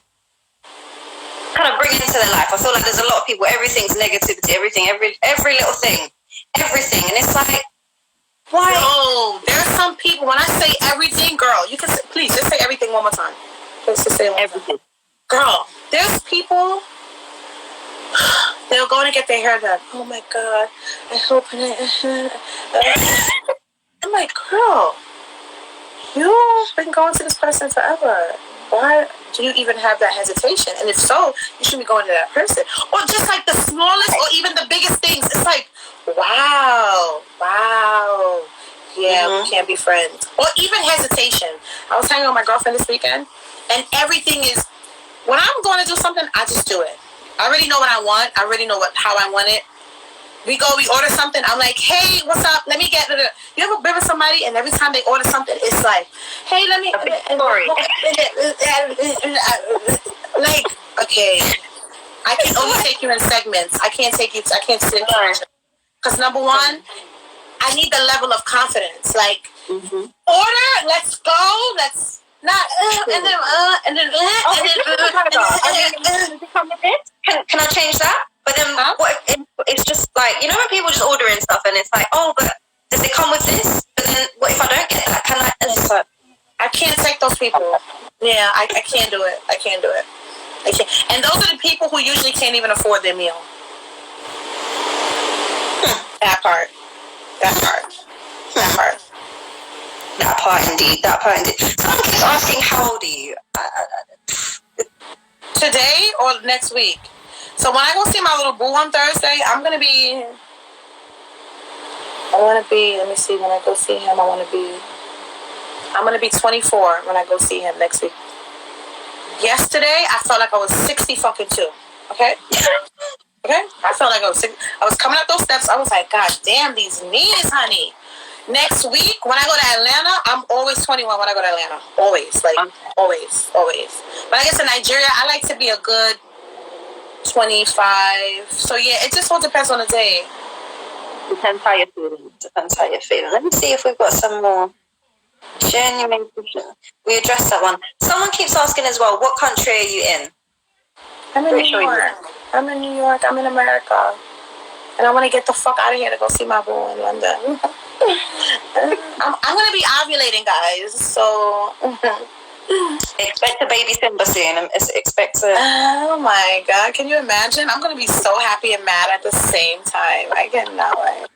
kind of bring into their life. I feel like there's a lot of people, everything's negativity, everything, every little thing, everything. And it's like, why? No, there are some people, when I say everything, girl, you can say, please just say everything one more time. Please just say everything. Girl, there's people, they'll go to get their hair done. Oh my God, I hope I'm like, girl, you've been going to this person forever. Why do you even have that hesitation? And if so, you should be going to that person. Or just like the smallest or even the biggest things. It's like, wow. Yeah, we can't be friends. Or even hesitation. I was hanging with my girlfriend this weekend, and everything is, when I'm going to do something, I just do it. I already know what I want. I already know how I want it. We order something. I'm like, hey, what's up? Let me get it. You ever been with somebody and every time they order something, it's like, hey, let me. Sorry. Like, okay, I can only take you in segments. I can't sit here. Because number one, I need the level of confidence. Like, order, let's go, let's not, and then. Can I change that? But then what if it's just like, you know when people just order and stuff and it's like, oh, but does it come with this? But then what if I don't get that? Can I? And it's like, I can't take those people. Yeah, I can't do it. I can't. And those are the people who usually can't even afford their meal. That part indeed. Someone keeps asking, how old are you? Today or next week? So when I go see my little boo on Thursday, I'm going to be, let me see, when I go see him, I'm going to be 24 when I go see him next week. Yesterday, I felt like I was 60 fucking 2. Okay? Okay? I felt like I was coming up those steps. I was like, God damn, these knees, honey. Next week, when I go to Atlanta, I'm always 21 when I go to Atlanta. Always. Like, always. But I guess in Nigeria, I like to be a good 25. So yeah, it just all depends on the day. Depends how you're feeling. Let me see if we've got some more genuine questions. We addressed that one. Someone keeps asking as well, what country are you in? I'm in New York. I'm in America. And I want to get the fuck out of here to go see my boo in London. I'm going to be ovulating, guys. So... Expect a baby Symba soon. Oh my God, can you imagine? I'm going to be so happy and mad at the same time. I cannot wait.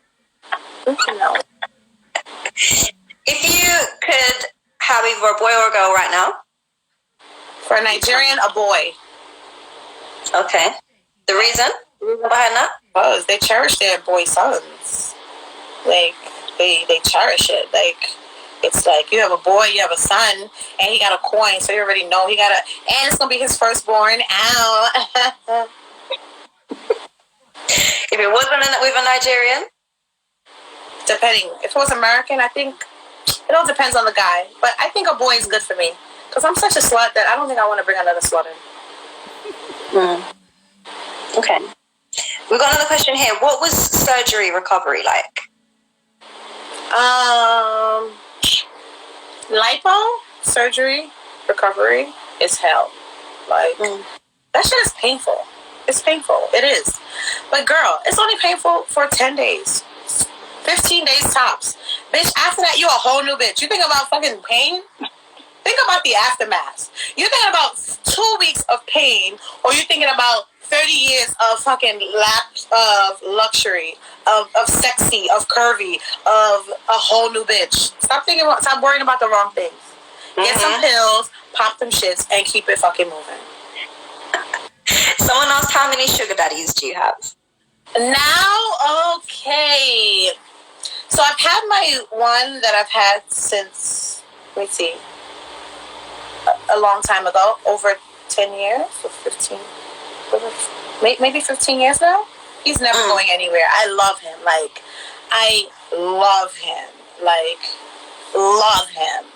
If you could have either a boy or a girl right now? For a Nigerian, a boy. Okay. The reason behind that? Because they cherish their boy sons. Like, they cherish it. Like, it's like you have a boy, you have a son, and he got a coin, so you already know and it's gonna be his firstborn. Ow. If it wasn't with a Nigerian? Depending. If it was American, I think it all depends on the guy. But I think a boy is good for me. Because I'm such a slut that I don't think I want to bring another slut in. Okay. We've got another question here. What was surgery recovery like? Lipo surgery recovery is hell. Like, that shit is painful. It's painful. It is. But girl, it's only painful for 10 days. 15 days tops. Bitch, after that, you a whole new bitch. You think about fucking pain? Think about the aftermath. You thinking about 2 weeks of pain, or you thinking about 30 years of fucking lapse of luxury, of sexy, of curvy, of a whole new bitch. Stop worrying about the wrong things. Get some pills, pop them shits, and keep it fucking moving. Someone asked, how many sugar daddies do you have? Now, okay. So I've had my one that I've had since, let me see, a long time ago, over 10 years or 15, maybe 15 years now. He's never going anywhere. I love him. Like, I love him. Like, love him.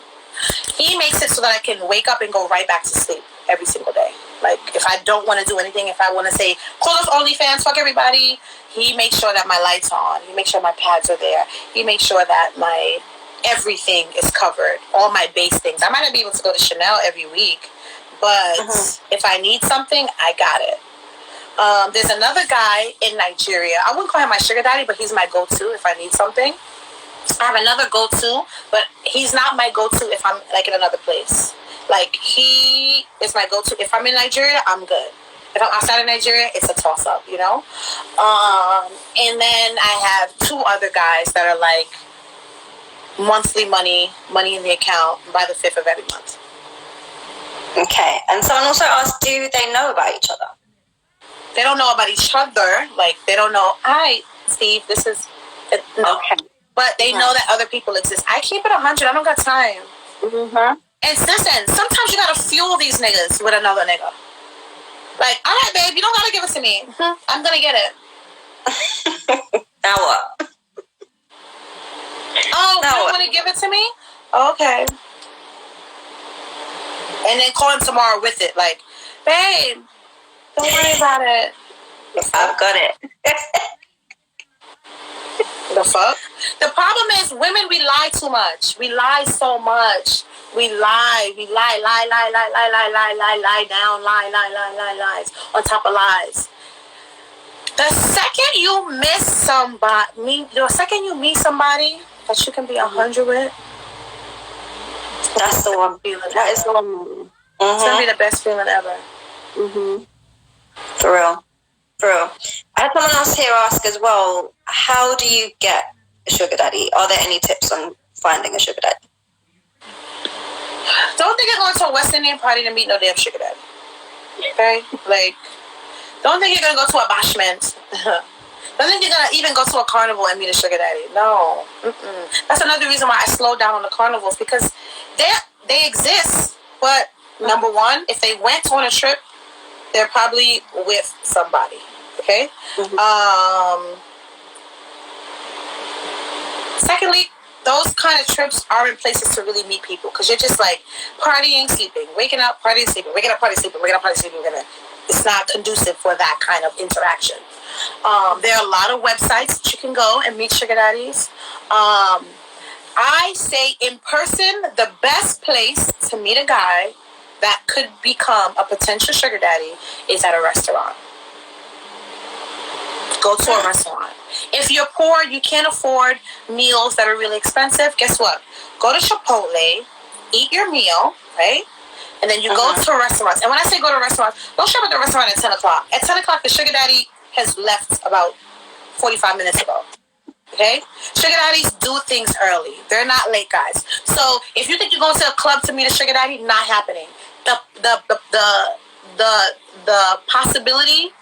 He makes it so that I can wake up and go right back to sleep every single day. Like, if I don't want to do anything, if I want to say, close OnlyFans, fuck everybody, he makes sure that my lights are on. He makes sure my pads are there. He makes sure that my everything is covered. All my base things. I might not be able to go to Chanel every week, but if I need something, I got it. There's another guy in Nigeria. I wouldn't call him my sugar daddy, but he's my go-to if I need something. I have another go-to, but he's not my go-to if I'm like in another place. Like, he is my go-to. If I'm in Nigeria, I'm good. If I'm outside of Nigeria, it's a toss-up, you know? And then I have two other guys that are like monthly money in the account by the 5th of every month. Okay. And someone also asked, do they know about each other? They don't know about each other. Like, they don't know, hi, Steve, this is... No. Okay. But they know that other people exist. I keep it 100. I don't got time. And listen, sometimes you gotta fuel these niggas with another nigga. Like, all right, babe, you don't gotta give it to me. I'm gonna get it. Now what? Oh, you don't want to give it to me? Okay. And then call him tomorrow with it. Like, babe, don't worry about it. I've got it. The fuck? The problem is, women, we lie too much. We lie so much. We lie down, lies on top of lies. The second you miss somebody, the second you meet somebody that you can be 100 with, that's the one feeling. That is the one. It's gonna be the best feeling ever. For real. I had someone else here ask as well, how do you get a sugar daddy? Are there any tips on finding a sugar daddy? Don't think you're going to a West Indian party to meet no damn sugar daddy. Okay? Like, don't think you're going to go to a bashment. Don't think you're going to even go to a carnival and meet a sugar daddy. No. That's another reason why I slowed down on the carnivals, because they exist. But, number one, if they went on a trip, they're probably with somebody. Okay? Secondly, those kind of trips are in places to really meet people, because you're just like partying, sleeping, waking up, partying, sleeping, waking up, partying, sleeping, waking up, partying, sleeping. It's not conducive for that kind of interaction. There are a lot of websites that you can go and meet sugar daddies. I say in person, the best place to meet a guy that could become a potential sugar daddy is at a restaurant. Go to a restaurant. If you're poor, you can't afford meals that are really expensive, guess what? Go to Chipotle, eat your meal, right? And then you go to restaurants. And when I say go to restaurants, don't show up at the restaurant at 10 o'clock. At 10 o'clock, the sugar daddy has left about 45 minutes ago. Okay? Sugar daddies do things early. They're not late guys. So if you think you're going to a club to meet a sugar daddy, not happening. The possibility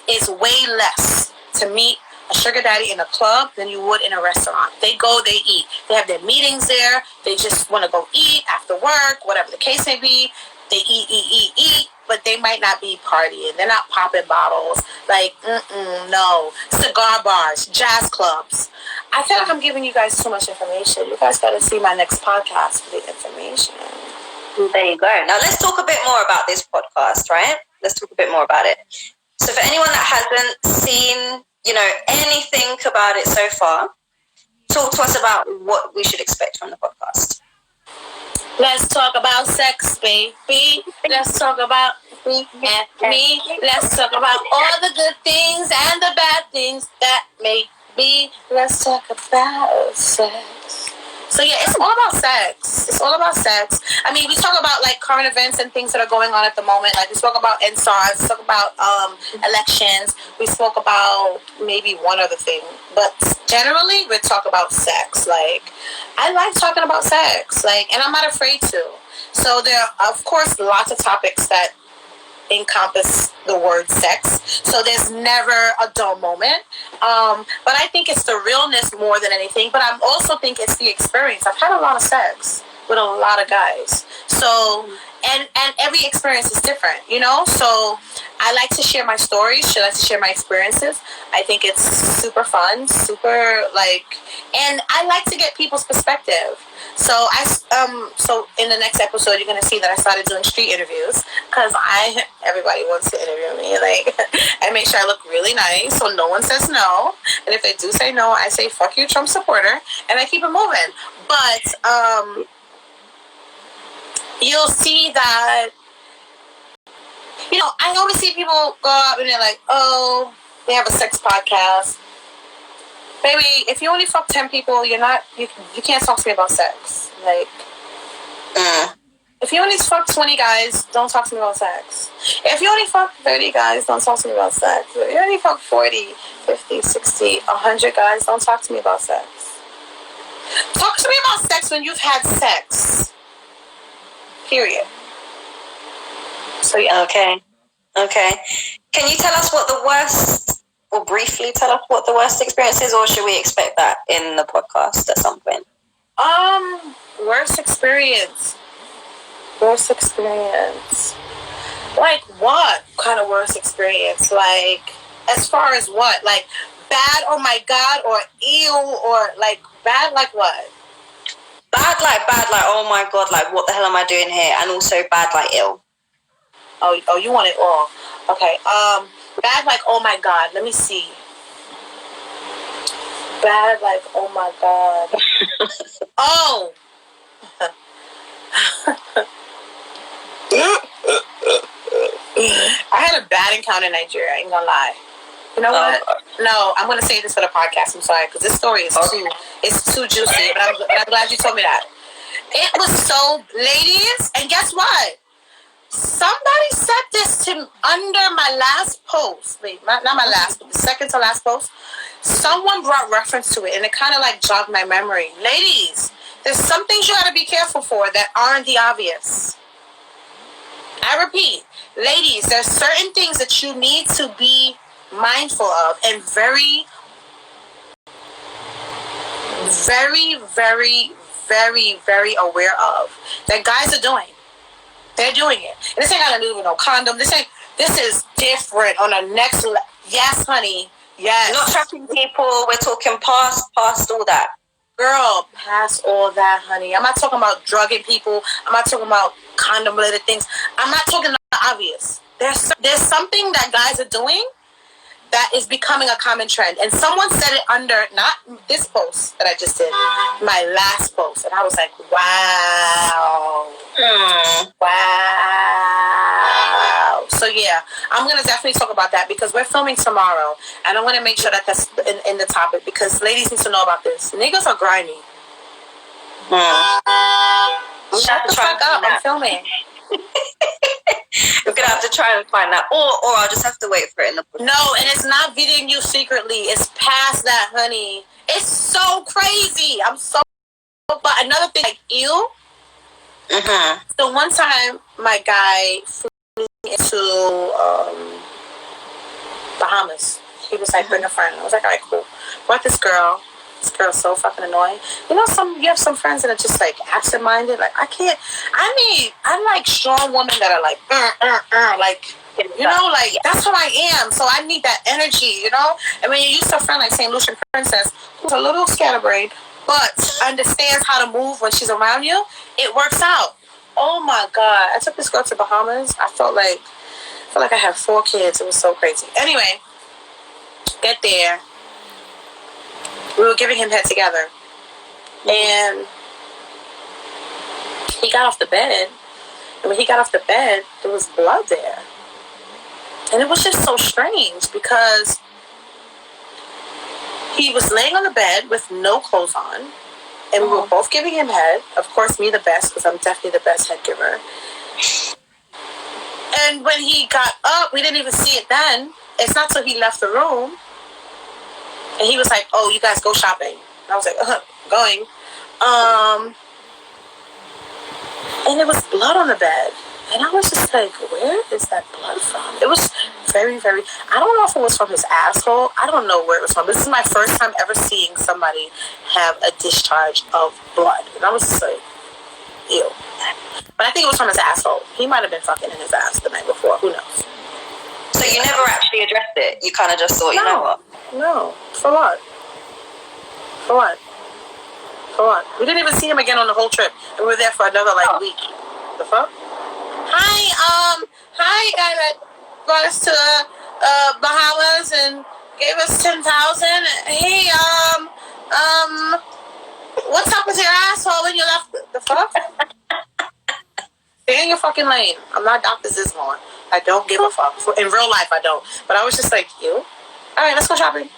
is way less to meet a sugar daddy in a club than you would in a restaurant. They go, they eat. They have their meetings there. They just want to go eat after work, whatever the case may be. They eat, but they might not be partying. They're not popping bottles. Like, no. Cigar bars, jazz clubs. I feel like I'm giving you guys too much information. You guys got to see my next podcast for the information. There you go. Now let's talk a bit more about this podcast, right? Let's talk a bit more about it. So for anyone that hasn't seen, anything about it so far, talk to us about what we should expect from the podcast. Let's talk about sex, baby. Let's talk about me and me. Let's talk about all the good things and the bad things that may be. Let's talk about sex. So yeah, it's all about sex. It's all about sex. I mean, we talk about like current events and things that are going on at the moment. Like we spoke about NSARS, we spoke about elections. We spoke about maybe one other thing, but generally we talk about sex. Like I like talking about sex. Like, and I'm not afraid to. So there are, of course, lots of topics that encompass the word sex. So there's never a dull moment. But I think it's the realness more than anything. But I also think it's the experience. I've had a lot of sex with a lot of guys. So, and every experience is different, you know? So I like to share my stories. I like to share my experiences. I think it's super fun, super and I like to get people's perspective. So so in the next episode, you're gonna see that I started doing street interviews because everybody wants to interview me. I make sure I look really nice so no one says no, and if they do say no, I say fuck you, Trump supporter, and I keep it moving. But you'll see that I always see people go out and they're like, oh, they have a sex podcast. Baby, if you only fuck 10 people, you can't talk to me about sex. If you only fuck 20 guys, don't talk to me about sex. If you only fuck 30 guys, don't talk to me about sex. If you only fuck 40, 50, 60, 100 guys, don't talk to me about sex. Talk to me about sex when you've had sex. Period. So yeah. Okay. Can you tell us what the worst, or briefly tell us what the worst experience is, or should we expect that in the podcast at some point? Worst experience. Like what kind of worst experience? Like as far as what? Like bad, oh my God, or ew, or like bad like what? Bad like, oh my God, like what the hell am I doing here? And also bad like ill. Oh, you want it all. Okay. Bad like, oh my God. Let me see. Bad like, oh my God. Oh. I had a bad encounter in Nigeria. I ain't gonna lie. You know what? No, I'm gonna say this for the podcast. I'm sorry, because this story is too juicy. But I'm glad you told me that. It was so, ladies, and guess what? Somebody said this to under my last post. Wait, not my last, but the second to last post. Someone brought reference to it, and it kind of like jogged my memory. Ladies, there's some things you got to be careful for that aren't the obvious. I repeat, ladies, there's certain things that you need to be mindful of and very, very, very, very, very aware of that guys are doing. They're doing it. And this ain't got to do with no condom. This is different on the next level. Yes, honey. Yes. Not trapping people. We're talking past all that. Girl, past all that, honey. I'm not talking about drugging people. I'm not talking about condom-related things. I'm not talking about the obvious. There's something that guys are doing that is becoming a common trend. And someone said it under, not this post that I just did, my last post. And I was like, wow. Wow. So yeah, I'm going to definitely talk about that because we're filming tomorrow. And I want to make sure that that's in the topic because ladies need to know about this. Niggas are grimy. Shut the fuck up. I'm filming. We're gonna have to try and find that, or I'll just have to wait for it in the book. No, and it's not videoing you secretly. It's past that, honey. It's so crazy. But another thing, like you. So one time, my guy flew me into Bahamas. He was like, bring a friend. I was like, all right, cool. Brought this girl. This girl's so fucking annoying. You know, you have some friends that are just like absent-minded. Like I like strong women that are like, like, you know, like that's who I am. So I need that energy, you know. And when you're used to a friend like St. Lucian Princess, who's a little scatterbrained, but understands how to move when she's around you, it works out. Oh my God! I took this girl to Bahamas. I felt like I had 4 kids. It was so crazy. Anyway, get there. We were giving him head together. And he got off the bed. And when he got off the bed, there was blood there. And it was just so strange because he was laying on the bed with no clothes on. And we were both giving him head. Of course, me the best because I'm definitely the best head giver. And when he got up, we didn't even see it then. It's not till he left the room. And he was like, oh, you guys go shopping. And I was like, going. And there was blood on the bed. And I was just like, where is that blood from? It was very, very... I don't know if it was from his asshole. I don't know where it was from. This is my first time ever seeing somebody have a discharge of blood. And I was just like, ew. But I think it was from his asshole. He might have been fucking in his ass the night before. Who knows? So you never actually addressed it? You kind of just thought, you know what? No. For what? For what? For what? We didn't even see him again on the whole trip. And we were there for another, week. The fuck? Hi, guy that brought us to Bahamas and gave us 10,000. Hey, what's up with your asshole when you left? The fuck? Stay in your fucking lane. I'm not Dr. Zismore. I don't give a fuck. In real life, I don't. But I was just like, you? All right, let's go shopping.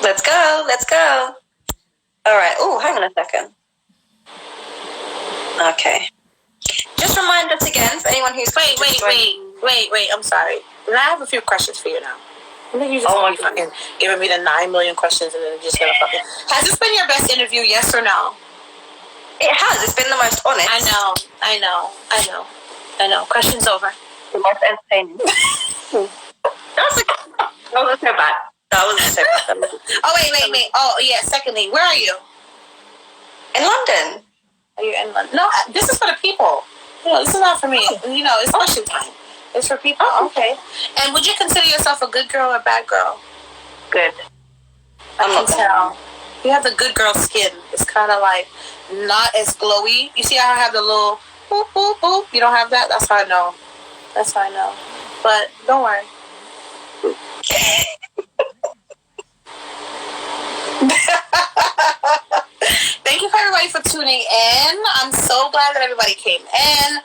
Let's go. All right. Oh, hang on a second. Okay. Just remind us again for anyone who's... Wait. I'm sorry. I have a few questions for you now. I think you just fucking giving me the 9 million questions and then just gonna fucking... Has this been your best interview, yes or no? It has. It's been the most honest. I know. Question's over. The most entertaining. That wasn't so bad. Oh, wait. Oh, yeah. Secondly, where are you? In London. Are you in London? No, this is for the people. This is not for me. It's question time. It's for people. Oh, okay. And would you consider yourself a good girl or a bad girl? Good. I can tell. You have the good girl skin. It's kind of like not as glowy. You see how I have the little boop, boop, boop? You don't have that? That's how I know. But don't worry. Thank you for everybody for tuning in. I'm so glad that everybody came in.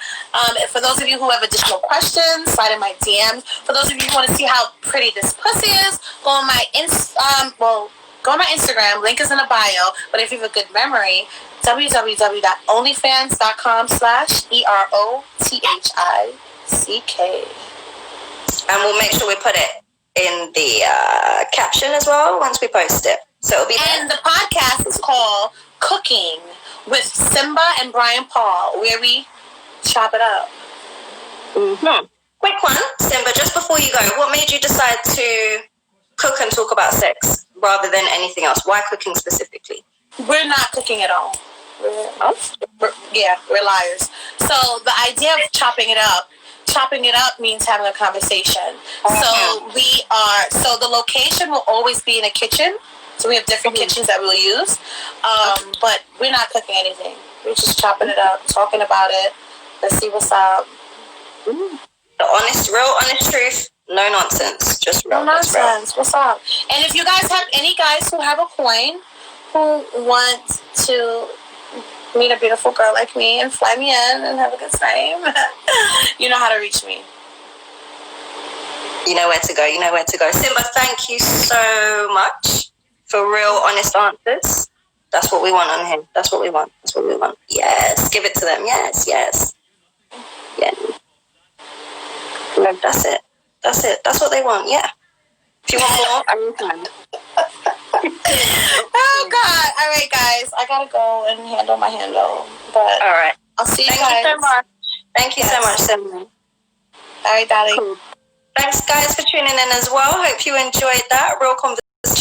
For those of you who have additional questions, slide in my DMs. For those of you who want to see how pretty this pussy is, go on my Instagram. Link is in the bio. But if you have a good memory, www.onlyfans.com/EROTHICK. And we'll make sure we put it in the caption as well once we post it. So it'll be there. And the podcast is called Cooking with Symba and Brian Paul, where we chop it up. Mm-hmm. Quick one, Symba, just before you go, what made you decide to cook and talk about sex rather than anything else? Why cooking specifically? We're not cooking at all. We're liars. So the idea of chopping it up means having a conversation. Mm-hmm. So the location will always be in a kitchen. So we have different kitchens that we'll use. But we're not cooking anything. We're just chopping it up, talking about it. Let's see what's up. The real honest truth. No nonsense. Just real. No nonsense. What's up? And if you guys have any guys who have a coin who want to meet a beautiful girl like me and fly me in and have a good time, you know how to reach me. You know where to go. Symba, thank you so much for real honest answers. That's what we want on him. That's what we want. Yes. Give it to them. Yes. Yeah. No, that's it. That's what they want. Yeah. If you want more, I'm inclined. Oh, God. All right, guys. I got to go and handle my handle. But all right. I'll see you guys. Thank you so much. Thank you so much, Symba. All right, darling. Cool. Thanks, guys, for tuning in as well. Hope you enjoyed that real conversation with